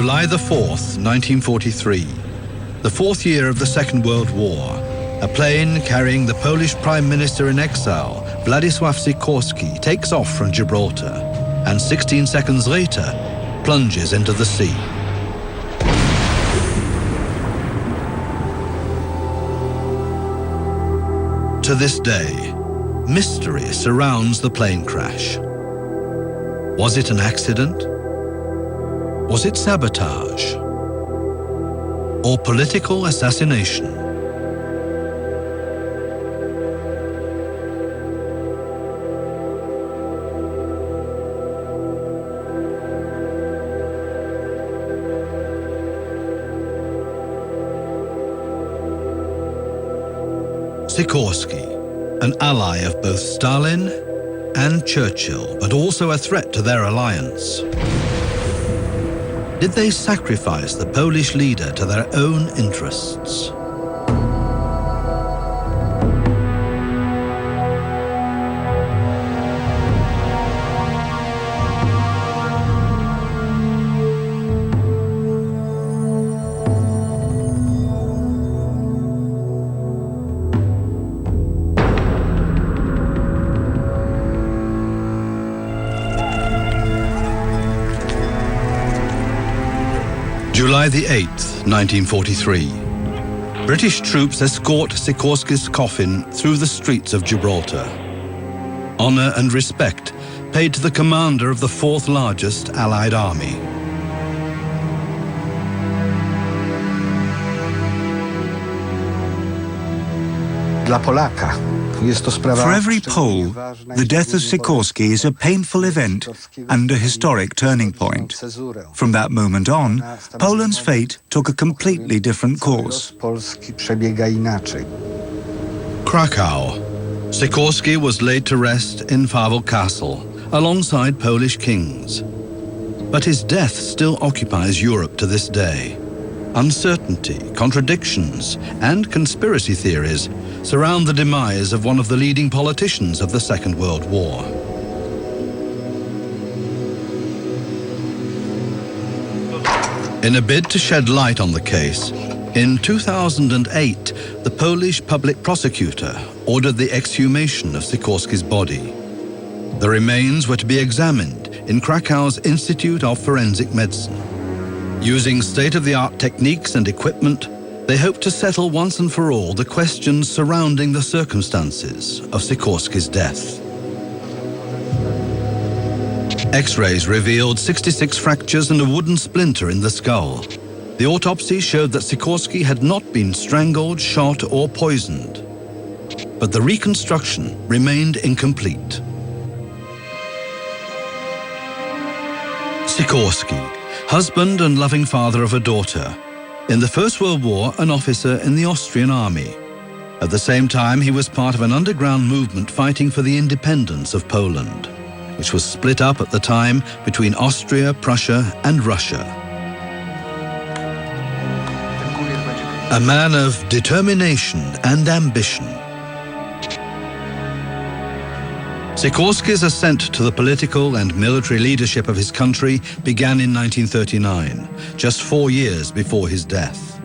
July the 4th, 1943, the fourth year of the Second World War, a plane carrying the Polish Prime Minister in exile, Władysław Sikorski, takes off from Gibraltar and 16 seconds later plunges into the sea. To this day, mystery surrounds the plane crash. Was it an accident? Was it sabotage? Or political assassination? Sikorski, an ally of both Stalin and Churchill, but also a threat to their alliance. Did they sacrifice the Polish leader to their own interests? July the 8th, 1943. British troops escort Sikorski's coffin through the streets of Gibraltar. Honor and respect paid to the commander of the fourth largest Allied army. Dla Polaka. For every Pole, the death of Sikorski is a painful event and a historic turning point. From that moment on, Poland's fate took a completely different course. Krakow. Sikorski was laid to rest in Wawel Castle, alongside Polish kings. But his death still occupies Europe to this day. Uncertainty, contradictions, and conspiracy theories surround the demise of one of the leading politicians of the Second World War. In a bid to shed light on the case, in 2008, the Polish public prosecutor ordered the exhumation of Sikorski's body. The remains were to be examined in Krakow's Institute of Forensic Medicine. Using state-of-the-art techniques and equipment, they hope to settle once and for all the questions surrounding the circumstances of Sikorski's death. X-rays revealed 66 fractures and a wooden splinter in the skull. The autopsy showed that Sikorski had not been strangled, shot, or poisoned. But the reconstruction remained incomplete. Sikorski, husband and loving father of a daughter. In the First World War, an officer in the Austrian army. At the same time, he was part of an underground movement fighting for the independence of Poland, which was split up at the time between Austria, Prussia, and Russia. A man of determination and ambition. Sikorski's ascent to the political and military leadership of his country began in 1939, just 4 years before his death.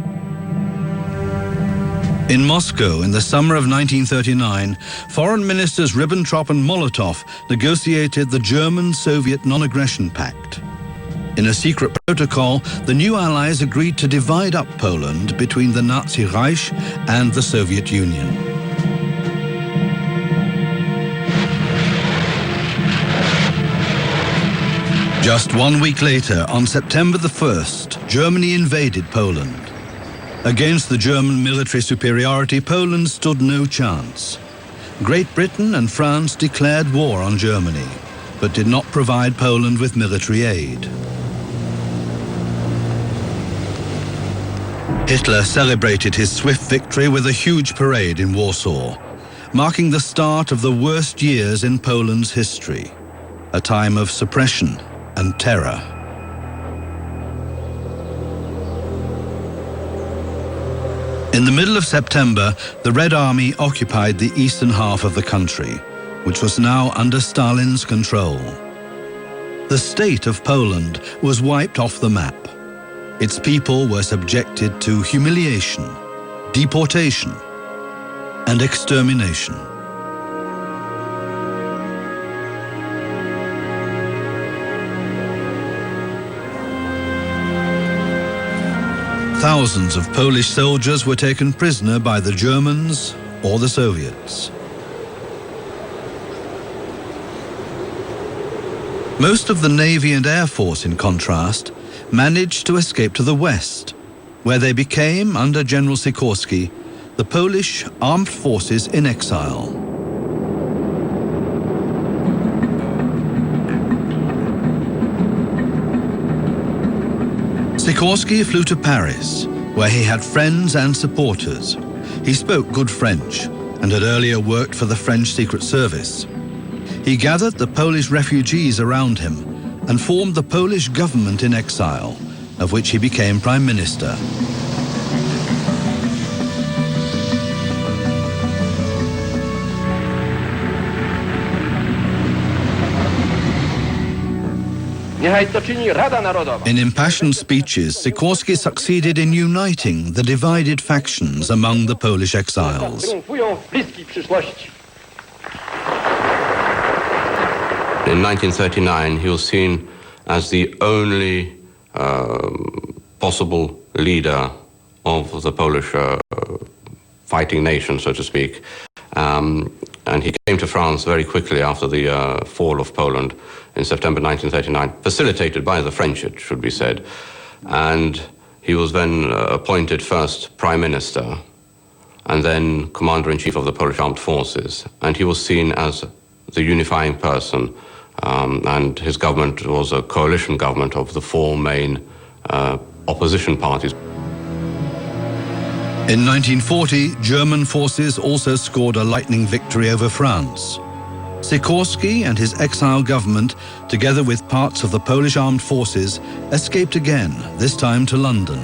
In Moscow, in the summer of 1939, Foreign Ministers Ribbentrop and Molotov negotiated the German-Soviet Non-Aggression Pact. In a secret protocol, the new Allies agreed to divide up Poland between the Nazi Reich and the Soviet Union. Just 1 week later, on September the 1st, Germany invaded Poland. Against the German military superiority, Poland stood no chance. Great Britain and France declared war on Germany, but did not provide Poland with military aid. Hitler celebrated his swift victory with a huge parade in Warsaw, marking the start of the worst years in Poland's history, a time of suppression and terror. In the middle of September, the Red Army occupied the eastern half of the country, which was now under Stalin's control. The state of Poland was wiped off the map. Its people were subjected to humiliation, deportation, and extermination. Thousands of Polish soldiers were taken prisoner by the Germans or the Soviets. Most of the Navy and Air Force, in contrast, managed to escape to the west, where they became, under General Sikorski, the Polish armed forces in exile. Sikorski flew to Paris, where he had friends and supporters. He spoke good French and had earlier worked for the French Secret Service. He gathered the Polish refugees around him and formed the Polish government in exile, of which he became Prime Minister. In impassioned speeches, Sikorski succeeded in uniting the divided factions among the Polish exiles. In 1939, he was seen as the only possible leader of the Polish fighting nation, so to speak. And he came to France very quickly after the fall of Poland in September 1939, facilitated by the French, it should be said. And he was then appointed first Prime Minister and then Commander-in-Chief of the Polish Armed Forces. And he was seen as the unifying person, and his government was a coalition government of the four main opposition parties. In 1940, German forces also scored a lightning victory over France. Sikorski and his exile government, together with parts of the Polish armed forces, escaped again, this time to London.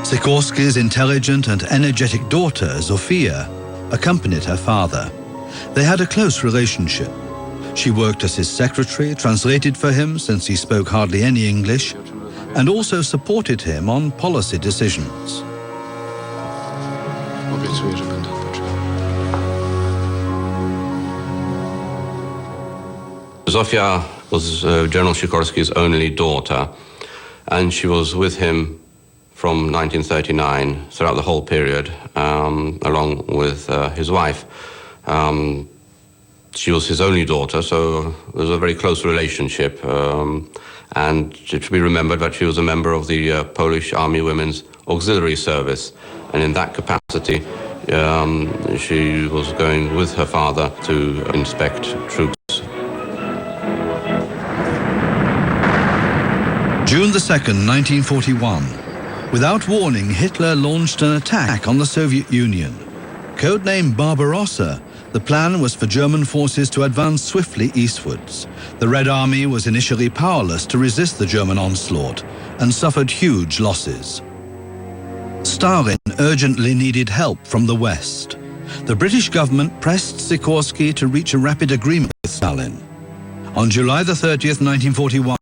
Sikorski's intelligent and energetic daughter, Zofia, accompanied her father. They had a close relationship. She worked as his secretary, translated for him since he spoke hardly any English, and also supported him on policy decisions. Zofia was General Sikorski's only daughter, and she was with him from 1939 throughout the whole period, along with his wife. She was his only daughter, so there was a very close relationship. And it should be remembered that she was a member of the Polish Army Women's Auxiliary Service, and in that capacity, she was going with her father to inspect troops. June the 2nd, 1941. Without warning, Hitler launched an attack on the Soviet Union. Codenamed Barbarossa, the plan was for German forces to advance swiftly eastwards. The Red Army was initially powerless to resist the German onslaught and suffered huge losses. Stalin urgently needed help from the West. The British government pressed Sikorski to reach a rapid agreement with Stalin. On July the 30th, 1941,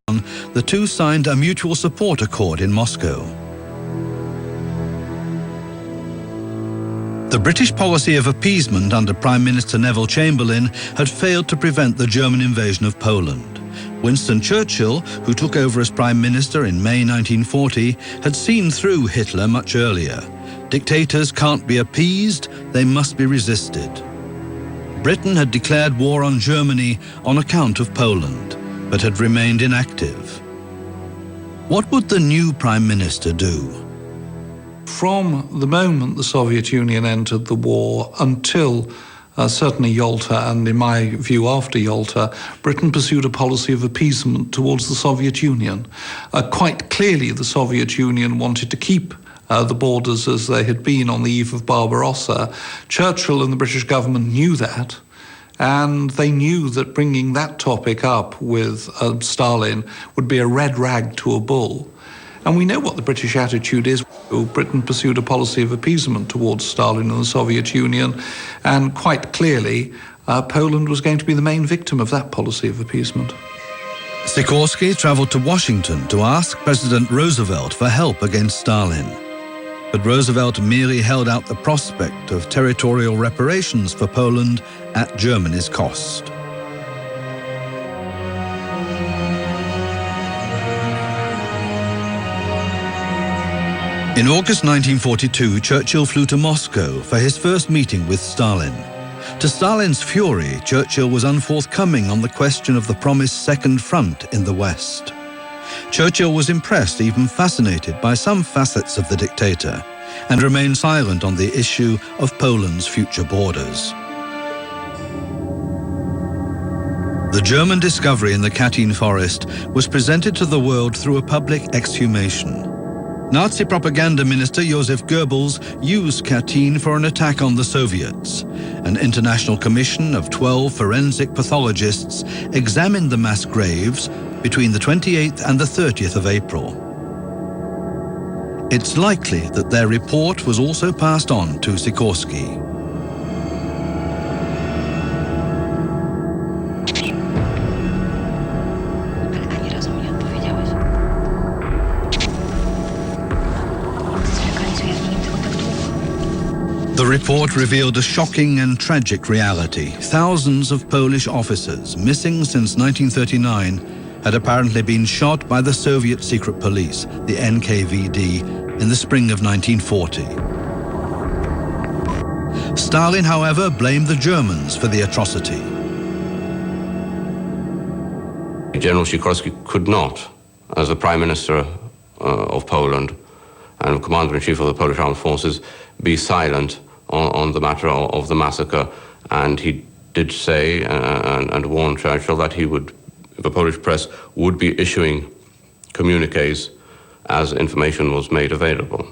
the two signed a mutual support accord in Moscow. The British policy of appeasement under Prime Minister Neville Chamberlain had failed to prevent the German invasion of Poland. Winston Churchill, who took over as Prime Minister in May 1940, had seen through Hitler much earlier. Dictators can't be appeased, they must be resisted. Britain had declared war on Germany on account of Poland, but had remained inactive. What would the new Prime Minister do? From the moment the Soviet Union entered the war until certainly Yalta, and in my view after Yalta, Britain pursued a policy of appeasement towards the Soviet Union. Quite clearly the Soviet Union wanted to keep the borders as they had been on the eve of Barbarossa. Churchill and the British government knew that, and they knew that bringing that topic up with Stalin would be a red rag to a bull. And we know what the British attitude is. Britain pursued a policy of appeasement towards Stalin and the Soviet Union, and quite clearly Poland was going to be the main victim of that policy of appeasement. Sikorsky traveled to Washington to ask President Roosevelt for help against Stalin. But Roosevelt merely held out the prospect of territorial reparations for Poland at Germany's cost. In August 1942, Churchill flew to Moscow for his first meeting with Stalin. To Stalin's fury, Churchill was unforthcoming on the question of the promised Second Front in the West. Churchill was impressed, even fascinated, by some facets of the dictator, and remained silent on the issue of Poland's future borders. The German discovery in the Katyn forest was presented to the world through a public exhumation. Nazi propaganda minister Joseph Goebbels used Katyn for an attack on the Soviets. An international commission of 12 forensic pathologists examined the mass graves between the 28th and the 30th of April. It's likely that their report was also passed on to Sikorsky. The report revealed a shocking and tragic reality. Thousands of Polish officers, missing since 1939, had apparently been shot by the Soviet secret police, the NKVD, in the spring of 1940. Stalin, however, blamed the Germans for the atrocity. General Sikorsky could not, as the Prime Minister of Poland and Commander-in-Chief of the Polish Armed Forces, be silent on the matter of the massacre, and he did say and warn Churchill that he would, the Polish press would be issuing communiques as information was made available.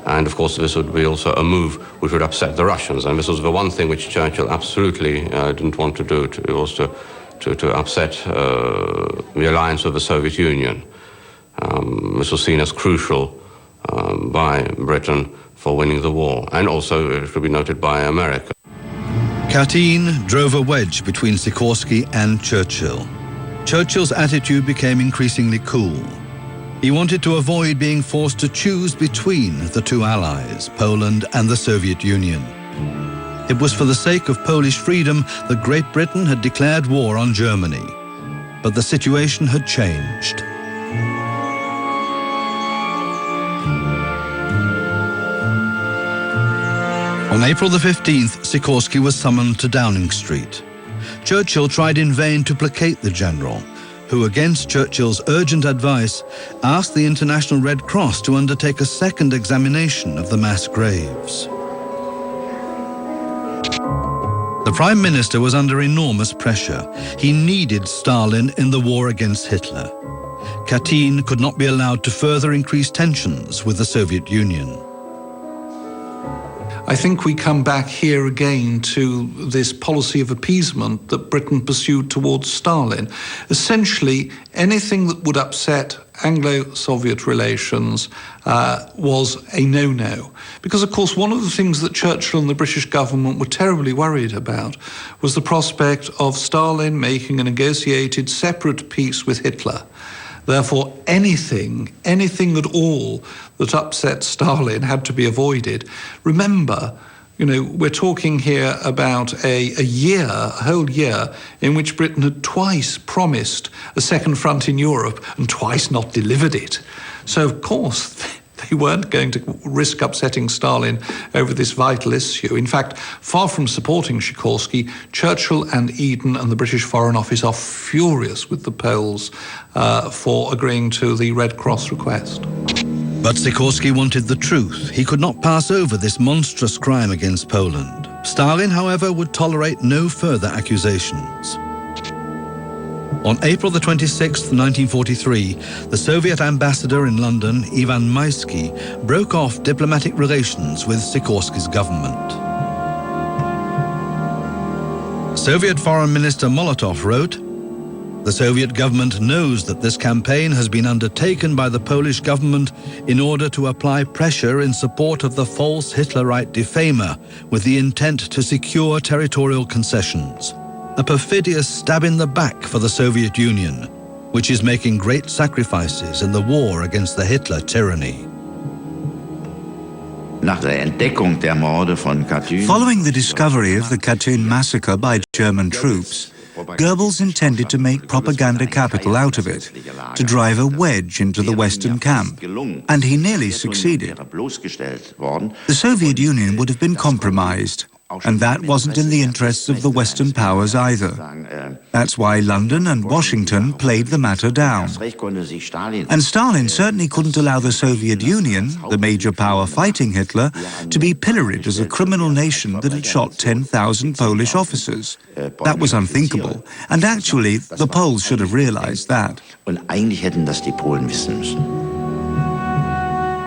And of course this would be also a move which would upset the Russians, and this was the one thing which Churchill absolutely didn't want to do. It was to upset the alliance with the Soviet Union. This was seen as crucial by Britain for winning the war, and also it should be noted by America. Katyn drove a wedge between Sikorsky and Churchill. Churchill's attitude became increasingly cool. He wanted to avoid being forced to choose between the two allies, Poland and the Soviet Union. It was for the sake of Polish freedom that Great Britain had declared war on Germany. But the situation had changed. On April the 15th, Sikorsky was summoned to Downing Street. Churchill tried in vain to placate the general, who, against Churchill's urgent advice, asked the International Red Cross to undertake a second examination of the mass graves. The Prime Minister was under enormous pressure. He needed Stalin in the war against Hitler. Katyn could not be allowed to further increase tensions with the Soviet Union. I think we come back here again to this policy of appeasement that Britain pursued towards Stalin. Essentially, anything that would upset Anglo-Soviet relations was a no-no. Because, of course, one of the things that Churchill and the British government were terribly worried about was the prospect of Stalin making a negotiated separate peace with Hitler. Therefore, anything at all that upset Stalin had to be avoided. Remember, we're talking here about a whole year, in which Britain had twice promised a second front in Europe and twice not delivered it. So, of course, they weren't going to risk upsetting Stalin over this vital issue. In fact, far from supporting Sikorsky, Churchill and Eden and the British Foreign Office are furious with the Poles for agreeing to the Red Cross request. But Sikorsky wanted the truth. He could not pass over this monstrous crime against Poland. Stalin, however, would tolerate no further accusations. On April the 26th, 1943, the Soviet ambassador in London, Ivan Maisky, broke off diplomatic relations with Sikorsky's government. Soviet Foreign Minister Molotov wrote, "The Soviet government knows that this campaign has been undertaken by the Polish government in order to apply pressure in support of the false Hitlerite defamer with the intent to secure territorial concessions. A perfidious stab in the back for the Soviet Union. which is making great sacrifices in the war against the Hitler tyranny. Following the discovery of the Katyn massacre by German troops, Goebbels intended to make propaganda capital out of it, to drive a wedge into the Western camp, and he nearly succeeded. The Soviet Union would have been compromised, and that wasn't in the interests of the Western powers either. That's why London and Washington played the matter down. And Stalin certainly couldn't allow the Soviet Union, the major power fighting Hitler, to be pilloried as a criminal nation that had shot 10,000 Polish officers. That was unthinkable, and actually the Poles should have realized that.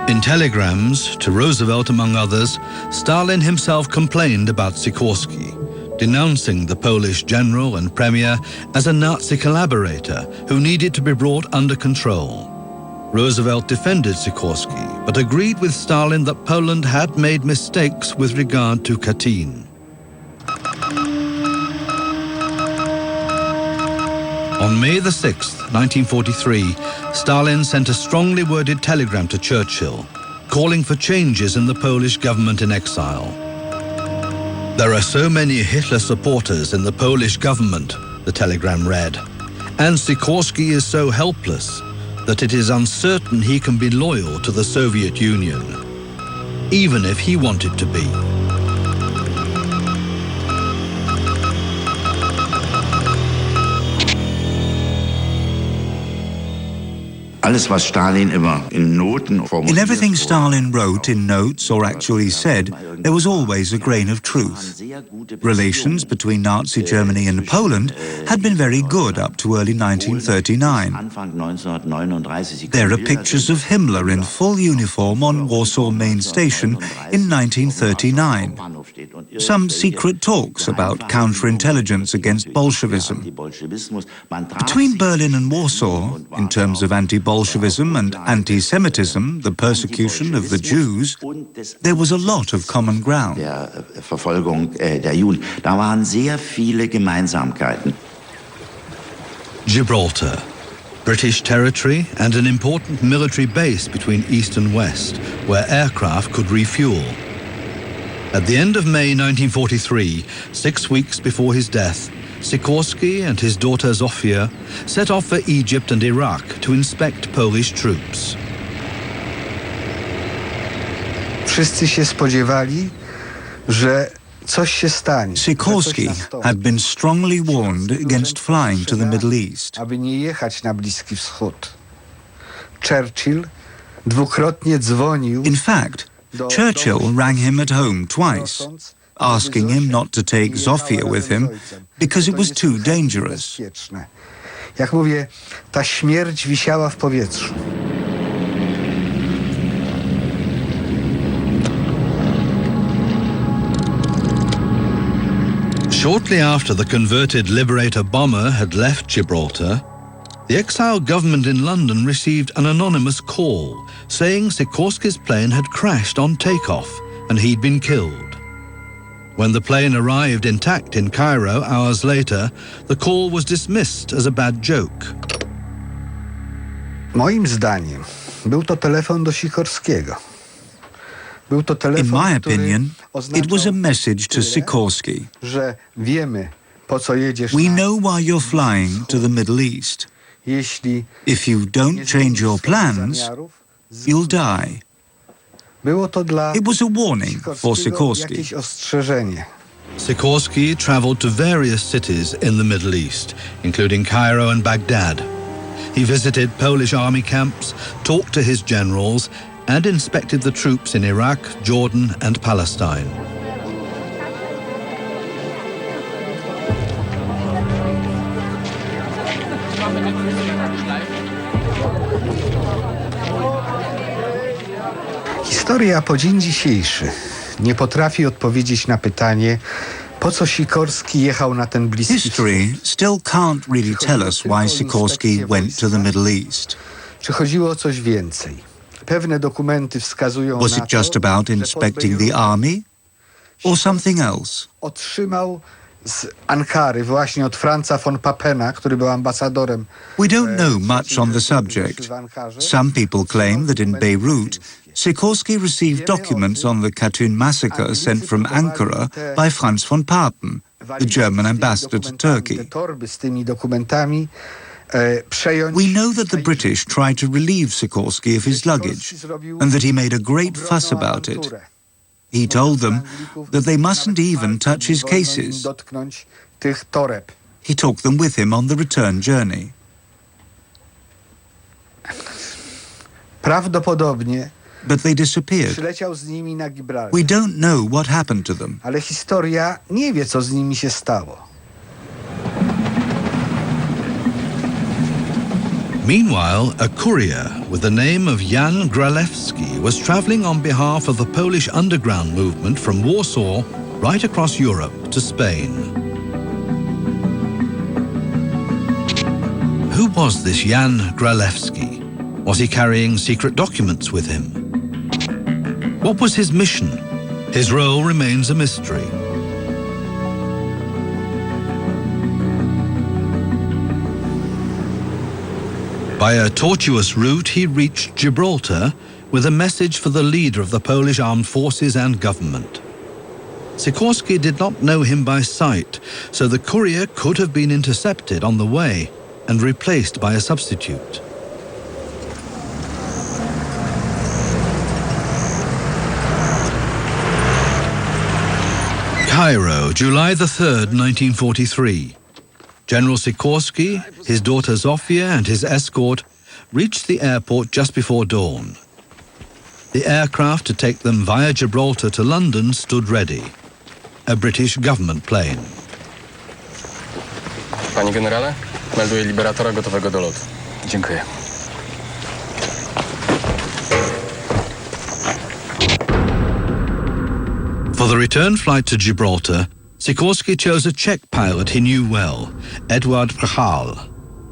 In telegrams to Roosevelt, among others, Stalin himself complained about Sikorsky, denouncing the Polish general and premier as a Nazi collaborator who needed to be brought under control. Roosevelt defended Sikorsky, but agreed with Stalin that Poland had made mistakes with regard to Katyn. On May the 6th, 1943, Stalin sent a strongly worded telegram to Churchill, calling for changes in the Polish government in exile. "There are so many Hitler supporters in the Polish government," the telegram read, "and Sikorsky is so helpless that it is uncertain he can be loyal to the Soviet Union, even if he wanted to be." In everything Stalin wrote in notes or actually said, there was always a grain of truth. Relations between Nazi Germany and Poland had been very good up to early 1939. There are pictures of Himmler in full uniform on Warsaw Main Station in 1939. Some secret talks about counterintelligence against Bolshevism. Between Berlin and Warsaw, in terms of anti-Bolshevism and anti-Semitism, the persecution of the Jews, there was a lot of common ground. Gibraltar, British territory and an important military base between East and West, where aircraft could refuel. At the end of May 1943, 6 weeks before his death, Sikorsky and his daughter Zofia set off for Egypt and Iraq to inspect Polish troops. Wszyscy się spodziewali, że coś się stanie. Sikorsky had been strongly warned against flying to the Middle East. Aby nie jechać na Bliski Wschód. Churchill dwukrotnie dzwonił. In fact, Churchill rang him at home twice, asking him not to take Zofia with him because it was too dangerous. Jak mówię, ta śmierć wisiała w powietrzu. Shortly after the converted Liberator bomber had left Gibraltar, the exile government in London received an anonymous call saying Sikorsky's plane had crashed on takeoff and he'd been killed. When the plane arrived intact in Cairo hours later, the call was dismissed as a bad joke. Moim zdaniem był to telefon do Sikorskiego. In my opinion, it was a message to Sikorsky. Że wiemy, po co jedziesz. We know why you're flying to the Middle East. If you don't change your plans, you'll die. It was a warning for Sikorsky. Sikorsky traveled to various cities in the Middle East, including Cairo and Baghdad. He visited Polish army camps, talked to his generals, and inspected the troops in Iraq, Jordan, and Palestine. Historia po dzień dzisiejszy nie potrafi odpowiedzieć na pytanie, po co Sikorski jechał na ten Bliski Wschód. History still can't really tell us why Sikorsky went to the Middle East. Czy chodziło o coś więcej? Pewne dokumenty wskazują Was it just about inspecting the army or something else? Otrzymał z Ankary, właśnie od Franza von Papena, który był ambasadorem. We don't know much on the subject. Some people claim that in Beirut, Sikorski received documents on the Katyn massacre sent from Ankara by Franz von Papen, the German ambassador to Turkey. We know that the British tried to relieve Sikorski of his luggage and that he made a great fuss about it. He told them that they mustn't even touch his cases. He took them with him on the return journey. Prawdopodobnie But they disappeared. przyleciał z nimi na Gibraltar. We don't know what happened to them. Ale historia nie wie, co z nimi się stało. Meanwhile, a courier with the name of Jan Gralewski was traveling on behalf of the Polish underground movement from Warsaw right across Europe to Spain. Who was this Jan Gralewski? Was he carrying secret documents with him? What was his mission? His role remains a mystery. By a tortuous route, he reached Gibraltar with a message for the leader of the Polish armed forces and government. Sikorski did not know him by sight, so the courier could have been intercepted on the way and replaced by a substitute. Cairo, July the 3rd, 1943. General Sikorski, his daughter Zofia and his escort reached the airport just before dawn. The aircraft to take them via Gibraltar to London stood ready. A British government plane. Panie generale, melduję Liberatora gotowego do lotu. Dziękuję. For the return flight to Gibraltar, Sikorski chose a Czech pilot he knew well, Edward Prachal.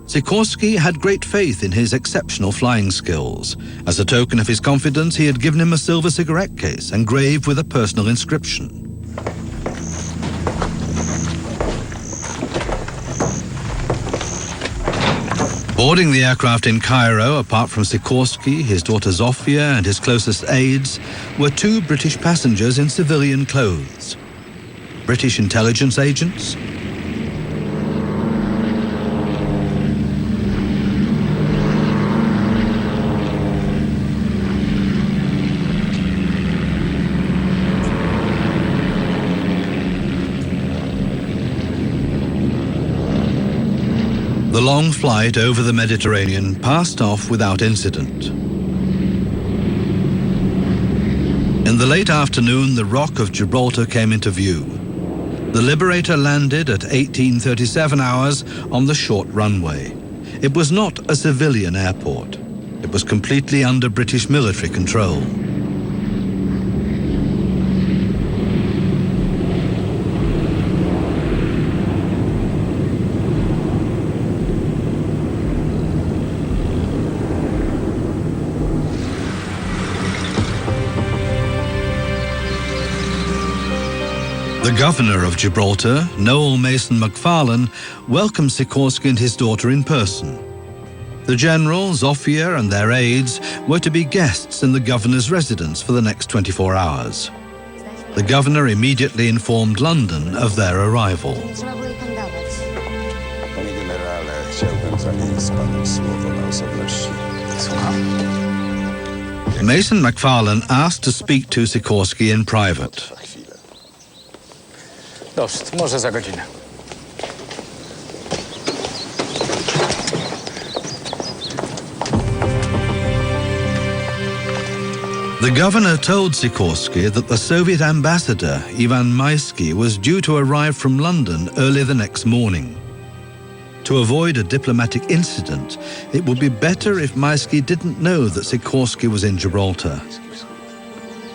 Sikorski had great faith in his exceptional flying skills. As a token of his confidence, he had given him a silver cigarette case engraved with a personal inscription. Boarding the aircraft in Cairo, apart from Sikorski, his daughter Zofia and his closest aides, were two British passengers in civilian clothes. British intelligence agents? The long flight over the Mediterranean passed off without incident. In the late afternoon, the Rock of Gibraltar came into view. The Liberator landed at 1837 hours on the short runway. It was not a civilian airport. It was completely under British military control. The governor of Gibraltar, Noel Mason MacFarlane, welcomed Sikorski and his daughter in person. The general, Zofia, and their aides were to be guests in the governor's residence for the next 24 hours. The governor immediately informed London of their arrival. Panie generale, chciałbym zamienić z panem słowo na osobności. Słucham? Mason MacFarlane asked to speak to Sikorski in private. Dobrze, może za godzinę. The governor told Sikorski that the Soviet ambassador, Ivan Maisky, was due to arrive from London early the next morning. To avoid a diplomatic incident, it would be better if Maisky didn't know that Sikorski was in Gibraltar.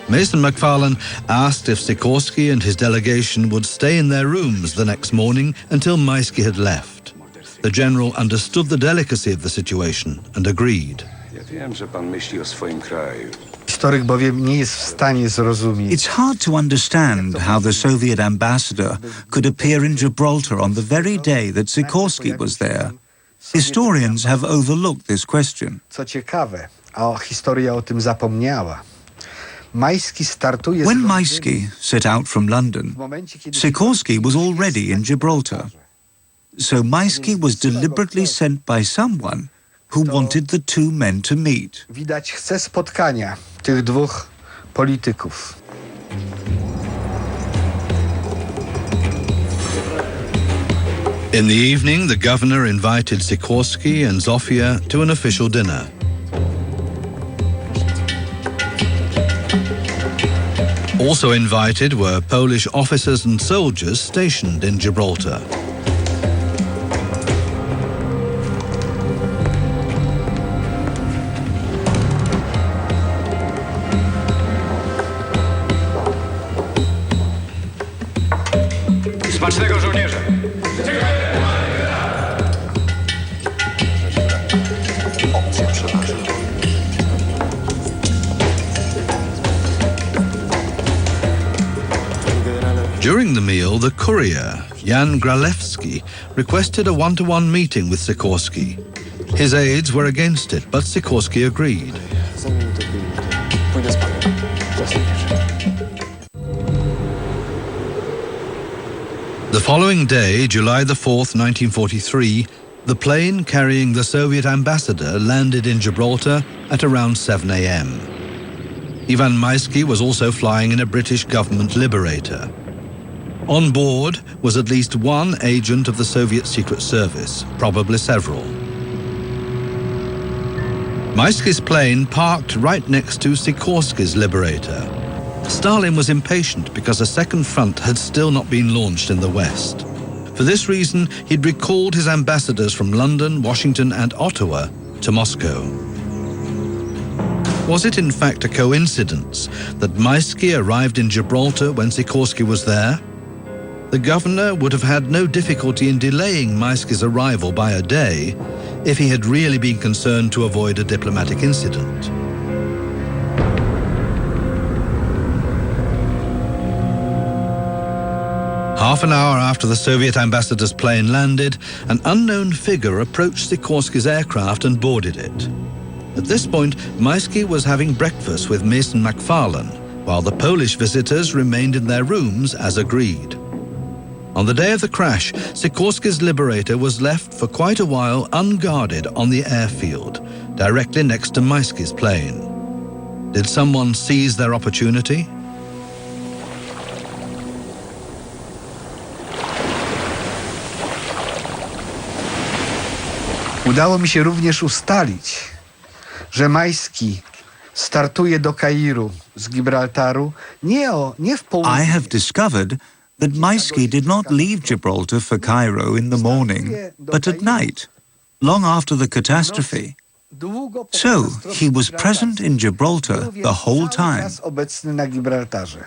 Mason MacFarlane asked if Sikorski and his delegation would stay in their rooms the next morning until Maisky had left. The general understood the delicacy of the situation and agreed. Ja wiem, że pan myśli o swoim kraju. Historyk bowiem nie jest w stanie zrozumieć. It's hard to understand how the Soviet ambassador could appear in Gibraltar on the very day that Sikorski was there. Historians have overlooked this question. Co ciekawe, a historia o tym zapomniała. Majski startuje z When Londynu Maisky set out from London, w momencie, kiedy Sikorski was already in Gibraltar. So Maisky was deliberately sent by someone who wanted the two men to meet. widać chce spotkania tych dwóch polityków. In the evening, the governor invited Sikorski and Zofia to an official dinner. Also invited were Polish officers and soldiers stationed in Gibraltar. Smacznego, żołnierze! Opcja przeważy. During the meal, the courier, Jan Gralewski, requested a one-to-one meeting with Sikorski. His aides were against it, but Sikorski agreed. Za minutę, 2 minuty. Pójdę z panem. Czas nie bierze. The following day, July the 4th, 1943, the plane carrying the Soviet ambassador landed in Gibraltar at around 7 a.m. Ivan Maisky was also flying in a British government Liberator. On board was at least one agent of the Soviet Secret Service, probably several. Maisky's plane parked right next to Sikorski's Liberator. Stalin was impatient because a second front had still not been launched in the West. For this reason, he'd recalled his ambassadors from London, Washington and Ottawa to Moscow. Was it in fact a coincidence that Maisky arrived in Gibraltar when Sikorski was there? The governor would have had no difficulty in delaying Maisky's arrival by a day if he had really been concerned to avoid a diplomatic incident. Half an hour after the Soviet ambassador's plane landed, an unknown figure approached Sikorski's aircraft and boarded it. At this point, Maisky was having breakfast with Mason MacFarlane, while the Polish visitors remained in their rooms as agreed. On the day of the crash, Sikorski's Liberator was left for quite a while unguarded on the airfield, directly next to Maisky's plane. Did someone seize their opportunity? Udało mi się również ustalić, że Maisky startuje do Kairu z Gibraltaru nie w południe. I have discovered that Maisky did not leave Gibraltar for Cairo in the morning, but at night, long after the catastrophe. So, he was present in Gibraltar the whole time. Obecny na Gibraltarze.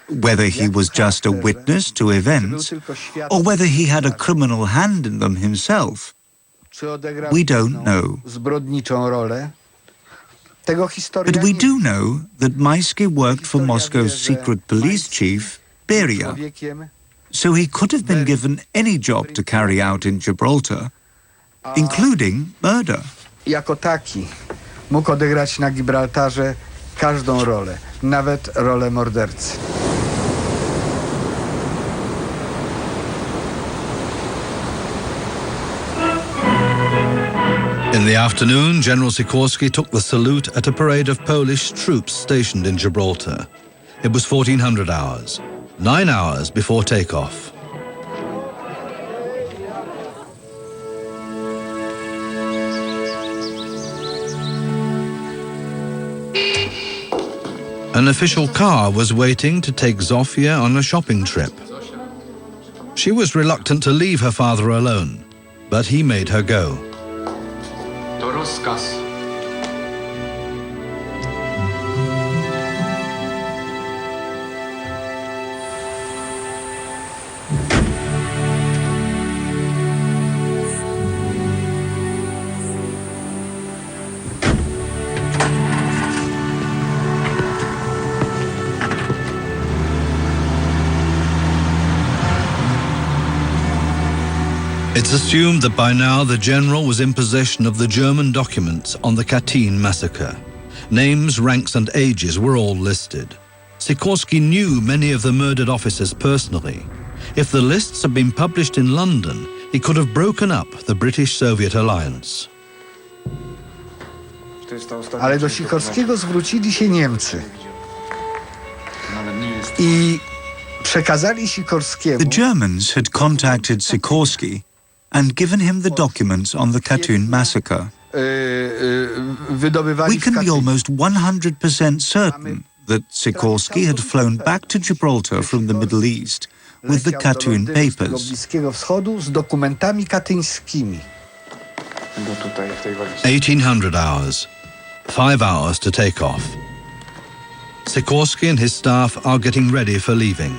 Whether he was just a witness to events, or whether he had a criminal hand in them himself, we don't know. Zbrodniczą rolę. But we do know that Maisky worked for Moscow's secret police chief, Beria, so he could have been given any job to carry out in Gibraltar, including murder. Jako taki mógł odegrać na Gibraltarze każdą rolę, nawet rolę mordercy. In the afternoon, General Sikorski took the salute at a parade of Polish troops stationed in Gibraltar. It was 1400 hours, 9 hours before takeoff. An official car was waiting to take Zofia on a shopping trip. She was reluctant to leave her father alone, but he made her go. To rozkaz. It's assumed that by now the general was in possession of the German documents on the Katyn massacre. Names, ranks and ages were all listed. Sikorski knew many of the murdered officers personally. If the lists had been published in London, he could have broken up the British-Soviet alliance. Ale do Sikorskiego zwrócili się Niemcy i przekazali Sikorskiemu. The Germans had contacted Sikorski and given him the documents on the Katyn massacre. We can be almost 100% certain that Sikorski had flown back to Gibraltar from the Middle East with the Katyn papers. Bliskiego Wschodu z dokumentami katyńskimi. 1800 hours. 5 hours to take off. Sikorski and his staff are getting ready for leaving.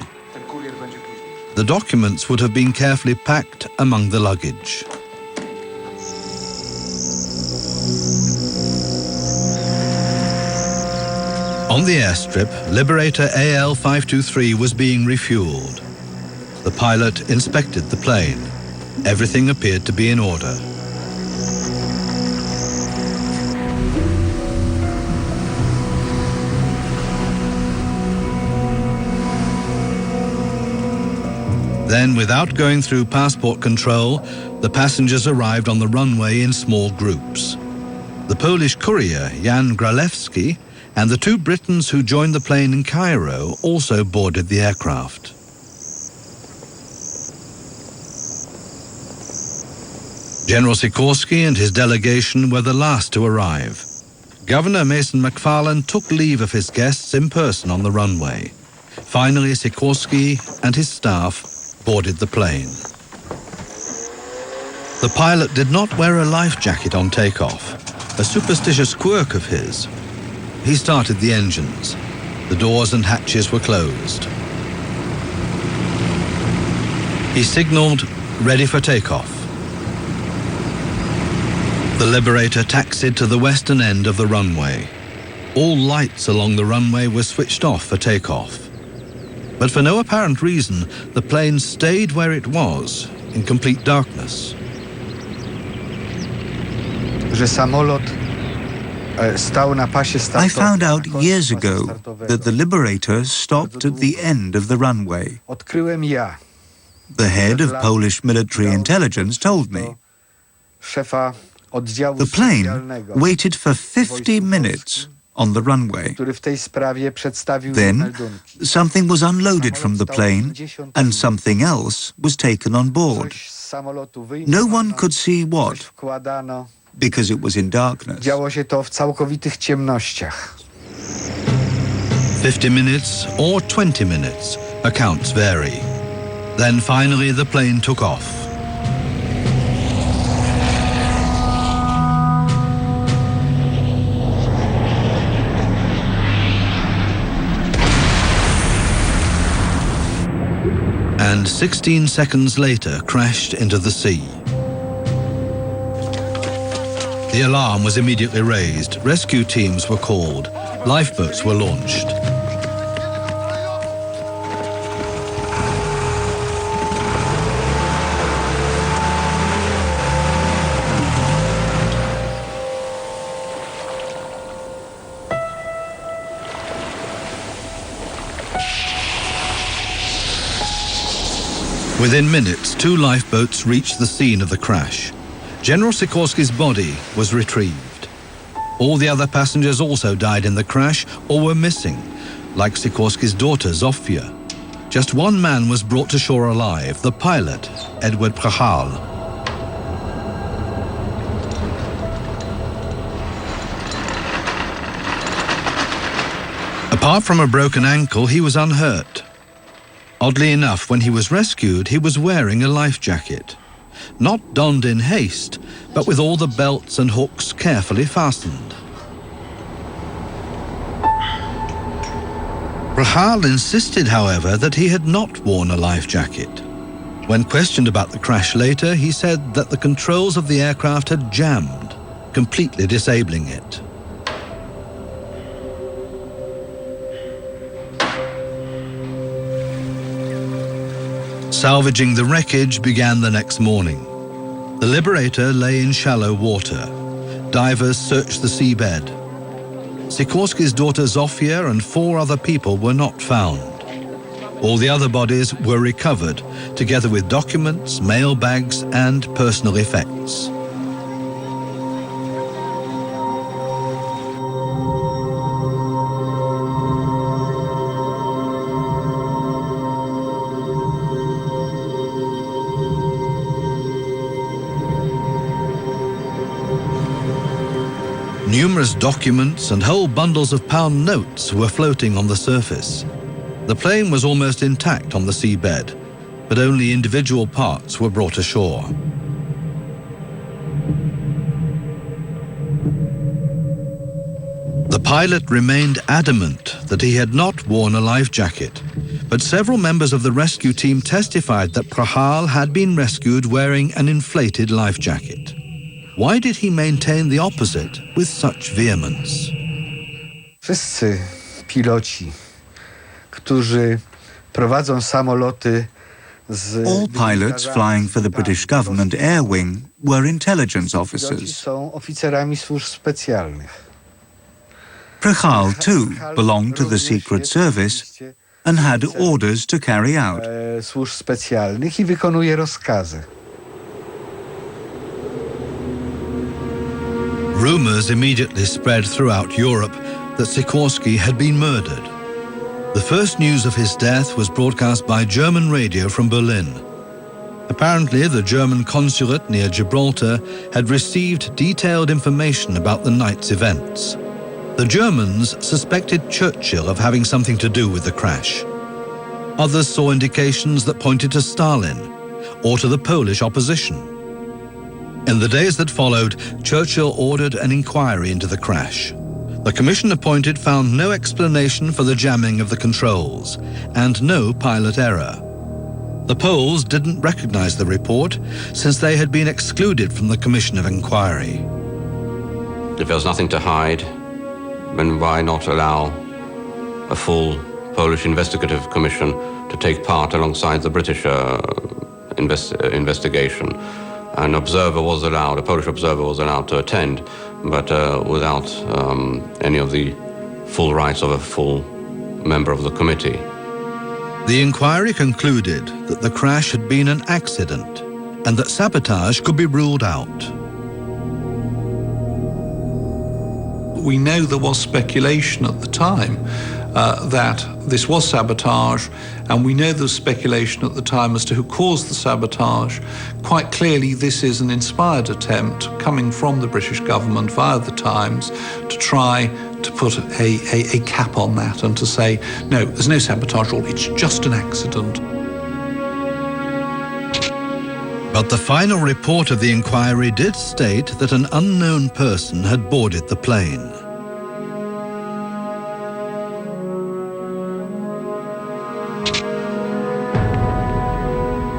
The documents would have been carefully packed among the luggage. On the airstrip, Liberator AL-523 was being refueled. The pilot inspected the plane. Everything appeared to be in order. Then, without going through passport control, the passengers arrived on the runway in small groups. The Polish courier, Jan Gralewski, and the 2 Britons who joined the plane in Cairo also boarded the aircraft. General Sikorski and his delegation were the last to arrive. Governor Mason MacFarlane took leave of his guests in person on the runway. Finally, Sikorski and his staff boarded the plane. The pilot did not wear a life jacket on takeoff, a superstitious quirk of his. He started the engines. The doors and hatches were closed. He signaled, ready for takeoff. The Liberator taxied to the western end of the runway. All lights along the runway were switched off for takeoff. But for no apparent reason, the plane stayed where it was, in complete darkness. Że samolot stał na pasie startowym. I found out years ago that the Liberator stopped at the end of the runway. Odkryłem ja. The head of Polish military intelligence told me. Szefa oddziału The plane specjalnego, waited for 50 minutes on the runway. który w tej sprawie przedstawił Then, meldunki. something was unloaded from the plane and something else was taken on board. Coś z samolotu No wyjmowano, one could see coś what, wkładano. because it was in darkness. Działo się to w całkowitych ciemnościach. 50 minutes or 20 minutes, accounts vary. Then finally the plane took off. And 16 seconds later crashed into the sea. The alarm was immediately raised. Rescue teams were called. Lifeboats were launched. Within minutes, 2 lifeboats reached the scene of the crash. General Sikorski's body was retrieved. All the other passengers also died in the crash or were missing, like Sikorski's daughter Zofia. Just one man was brought to shore alive, the pilot, Edward Prachal. Apart from a broken ankle, he was unhurt. Oddly enough, when he was rescued, he was wearing a life jacket. Not donned in haste, but with all the belts and hooks carefully fastened. Prachal insisted, however, that he had not worn a life jacket. When questioned about the crash later, he said that the controls of the aircraft had jammed, completely disabling it. Salvaging the wreckage began the next morning. The Liberator lay in shallow water. Divers searched the seabed. Sikorski's daughter Zofia and 4 other people were not found. All the other bodies were recovered, together with documents, mail bags, and personal effects. Numerous documents and whole bundles of pound notes were floating on the surface. The plane was almost intact on the seabed, but only individual parts were brought ashore. The pilot remained adamant that he had not worn a life jacket, but several members of the rescue team testified that Prahal had been rescued wearing an inflated life jacket. Why did he maintain the opposite with such vehemence? Wszyscy piloci, którzy prowadzą samoloty z... All pilots flying for the British government air wing were intelligence officers. Są oficerami służb specjalnych. Prahal, too, belonged to the Secret Service and had orders to carry out. Służb specjalnych i wykonuje rozkazy. Rumors immediately spread throughout Europe that Sikorski had been murdered. The first news of his death was broadcast by German radio from Berlin. Apparently, the German consulate near Gibraltar had received detailed information about the night's events. The Germans suspected Churchill of having something to do with the crash. Others saw indications that pointed to Stalin or to the Polish opposition. In the days that followed, Churchill ordered an inquiry into the crash. The commission appointed found no explanation for the jamming of the controls and no pilot error. The Poles didn't recognize the report since they had been excluded from the commission of inquiry. If there was nothing to hide, then why not allow a full Polish investigative commission to take part alongside the British investigation? An observer was allowed, a Polish observer was allowed to attend, but without any of the full rights of a full member of the committee. The inquiry concluded that the crash had been an accident and that sabotage could be ruled out. We know there was speculation at the time that this was sabotage, and we know there's speculation at the time as to who caused the sabotage. Quite clearly, this is an inspired attempt coming from the British government via the Times to try to put a cap on that and to say, no, there's no sabotage at all, it's just an accident. But the final report of the inquiry did state that an unknown person had boarded the plane.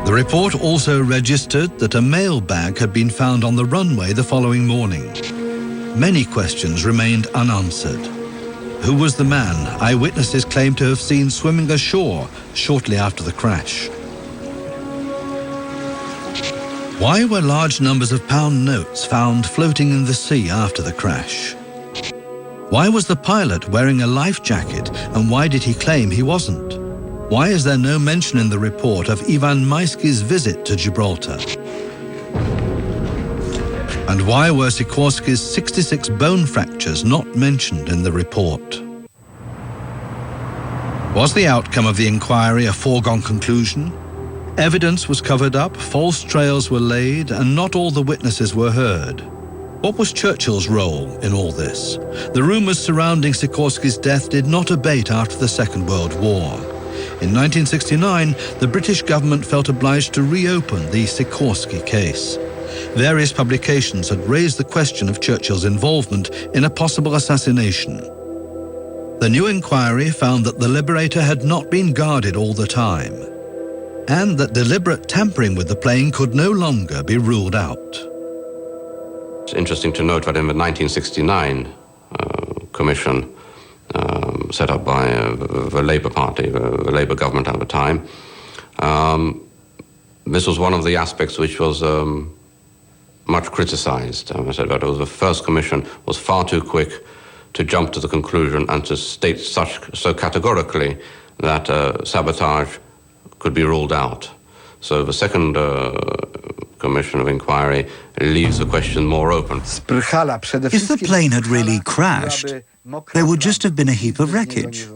The report also registered that a mail bag had been found on the runway the following morning. Many questions remained unanswered. Who was the man eyewitnesses claimed to have seen swimming ashore shortly after the crash? Why were large numbers of pound notes found floating in the sea after the crash? Why was the pilot wearing a life jacket, and why did he claim he wasn't? Why is there no mention in the report of Ivan Majski's visit to Gibraltar? And why were Sikorski's 66 bone fractures not mentioned in the report? Was the outcome of the inquiry a foregone conclusion? Evidence was covered up, false trails were laid, and not all the witnesses were heard. What was Churchill's role in all this? The rumors surrounding Sikorski's death did not abate after the Second World War. In 1969, the British government felt obliged to reopen the Sikorski case. Various publications had raised the question of Churchill's involvement in a possible assassination. The new inquiry found that the Liberator had not been guarded all the time, and that deliberate tampering with the plane could no longer be ruled out. It's interesting to note that in the 1969 commission set up by the Labour Party, the Labour government at the time, this was one of the aspects which was much criticized. I said that the first commission was far too quick to jump to the conclusion and to state so categorically that sabotage could be ruled out. So the second commission of inquiry leaves the question more open. If the plane had really crashed, there would just have been a heap of wreckage.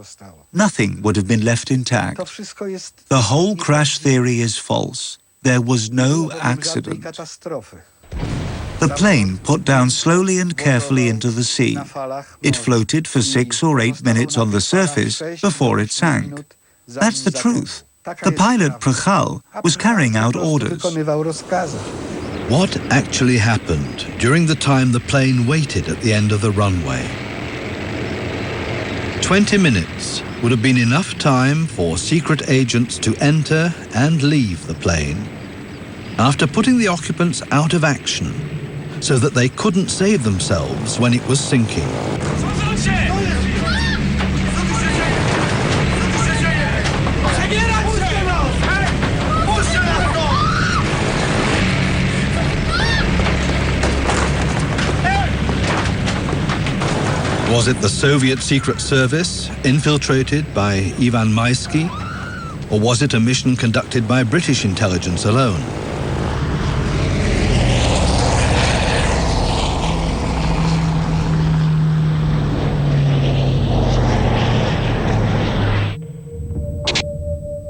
Nothing would have been left intact. The whole crash theory is false. There was no accident. The plane put down slowly and carefully into the sea. It floated for 6 or 8 minutes on the surface before it sank. That's the truth. The pilot, Prchal, was carrying out orders. What actually happened during the time the plane waited at the end of the runway? 20 minutes would have been enough time for secret agents to enter and leave the plane after putting the occupants out of action so that they couldn't save themselves when it was sinking. Was it the Soviet Secret Service, infiltrated by Ivan Maisky, or was it a mission conducted by British intelligence alone?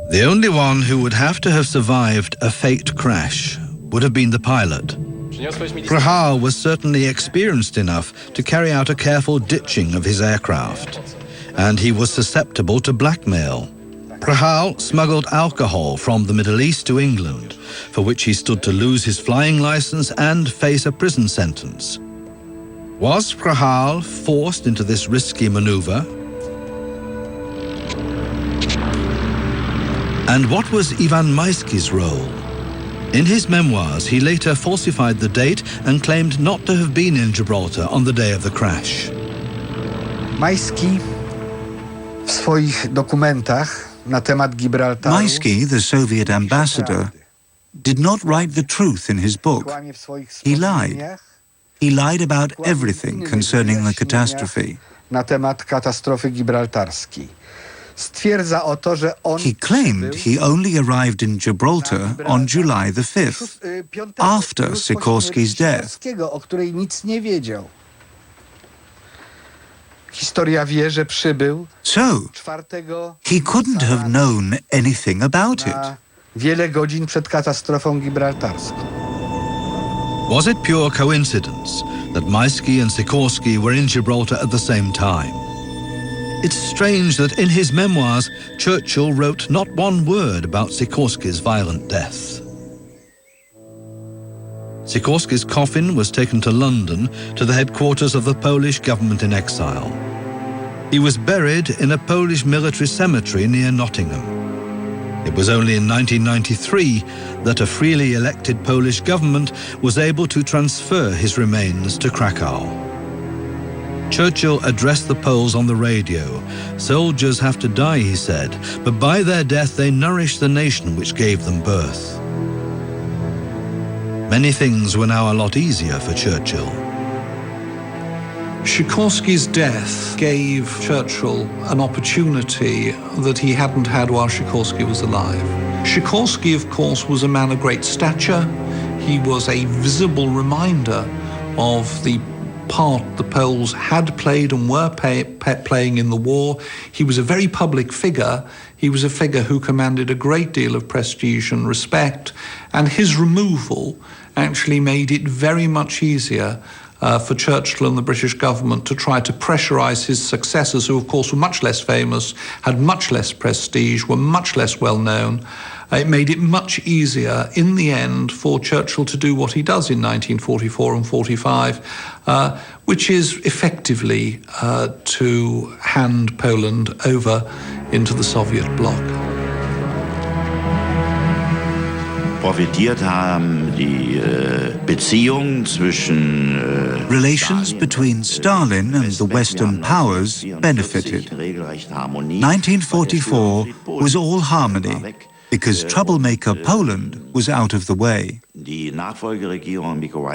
The only one who would have to have survived a faked crash would have been the pilot. Prchal was certainly experienced enough to carry out a careful ditching of his aircraft, and he was susceptible to blackmail. Prchal smuggled alcohol from the Middle East to England, for which he stood to lose his flying license and face a prison sentence. Was Prchal forced into this risky maneuver? And what was Ivan Maisky's role? In his memoirs, he later falsified the date and claimed not to have been in Gibraltar on the day of the crash. Maisky w swoich dokumentach na temat Gibraltaru Maisky, the Soviet ambassador, did not write the truth in his book. He lied. He lied about everything concerning the catastrophe. Na temat katastrofy gibraltarskiej. Stwierdza oto, że on He claimed he only arrived in Gibraltar on July the 5th, after Sikorski's death. O której nic nie wiedział. Historia wie, że przybył So, he couldn't have known anything about it. wiele godzin przed katastrofą gibraltarską. Was it pure coincidence that Maisky and Sikorski were in Gibraltar at the same time? It's strange that in his memoirs, Churchill wrote not one word about Sikorski's violent death. Sikorski's coffin was taken to London, to the headquarters of the Polish government in exile. He was buried in a Polish military cemetery near Nottingham. It was only in 1993 that a freely elected Polish government was able to transfer his remains to Krakow. Churchill addressed the Poles on the radio. Soldiers have to die, he said, but by their death they nourish the nation which gave them birth. Many things were now a lot easier for Churchill. Sikorski's death gave Churchill an opportunity that he hadn't had while Sikorski was alive. Sikorski, of course, was a man of great stature. He was a visible reminder of the part the Poles had played and were playing in the war. He was a very public figure. He was a figure who commanded a great deal of prestige and respect, and his removal actually made it very much easier for Churchill and the British government to try to pressurize his successors, who of course were much less famous, had much less prestige, were much less well known. It made it much easier in the end for Churchill to do what he does in 1944 and 45, which is effectively to hand Poland over into the Soviet bloc. Profitiert haben die Beziehungen zwischen Relations between Stalin and the Western powers benefited. 1944 was all harmony because troublemaker Poland was out of the way.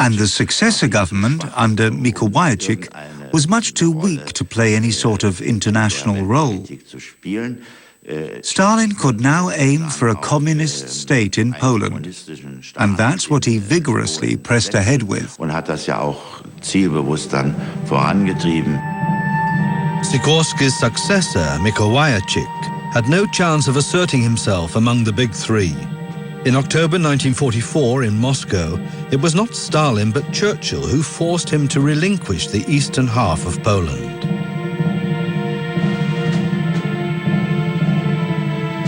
And the successor government under Mikołajczyk was much too weak to play any sort of international role. Stalin could now aim for a communist state in Poland, and that's what he vigorously pressed ahead with. Sikorski's successor, Mikołajczyk, had no chance of asserting himself among the big three. In October 1944 in Moscow, it was not Stalin but Churchill who forced him to relinquish the eastern half of Poland.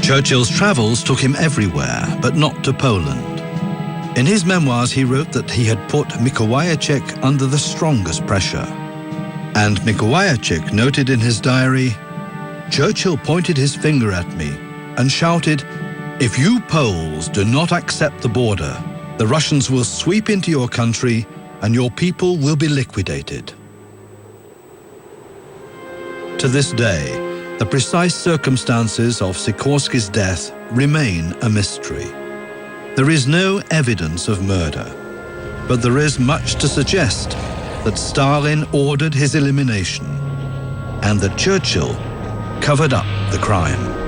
Churchill's travels took him everywhere, but not to Poland. In his memoirs, he wrote that he had put Mikołajczyk under the strongest pressure. And Mikołajczyk noted in his diary, "Churchill pointed his finger at me and shouted, 'If you Poles do not accept the border, the Russians will sweep into your country and your people will be liquidated.'" To this day, the precise circumstances of Sikorski's death remain a mystery. There is no evidence of murder, but there is much to suggest that Stalin ordered his elimination and that Churchill covered up the crime.